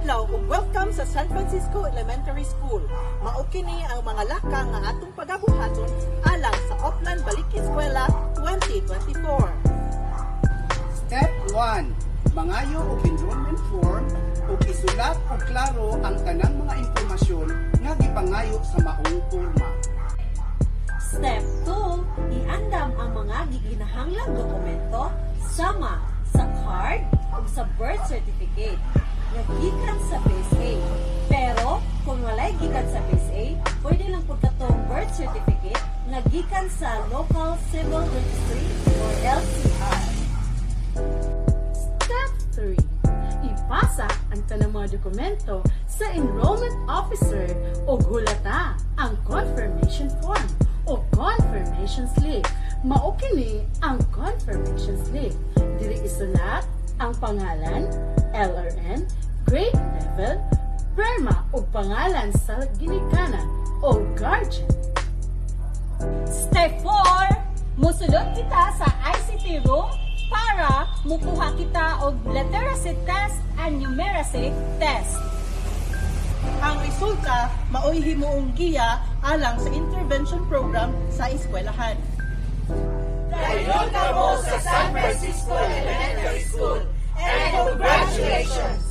Adlaw ug welcome sa San Francisco Elementary School. Mao kini ang mga laka nga atong pagabuhaton alang sa Oplan Balik Eskwela 2024. Step 1. Mangayo og enrollment form ug isulat og klaro ang tanang mga impormasyon nga gipangayo sa maong porma. Step 2. Iandam ang mga giginahanglang dokumento sama sa card ug sa birth certificate nga gikan sa Phase A. Pero kung walay gikan sa Phase A, pwede lang pud katong birth certificate nga gikan sa Local Civil Registry or LCR. Step 3. Ipasa ang tanang mga dokumento sa enrollment officer o hulata ang confirmation form o confirmation slip. Mao kini ang confirmation slip. Dili isulat ang pangalan, LRN, grade level, perma o pangalan sa ginikanan o guardian. Step 4. Musulod kita sa ICT room para mukuha kita og literacy test and numeracy test. Ang resulta maoy himuong giya alang sa intervention program sa eskwelahan. Dayon ka mo sa San Francisco Elementary School and congratulations!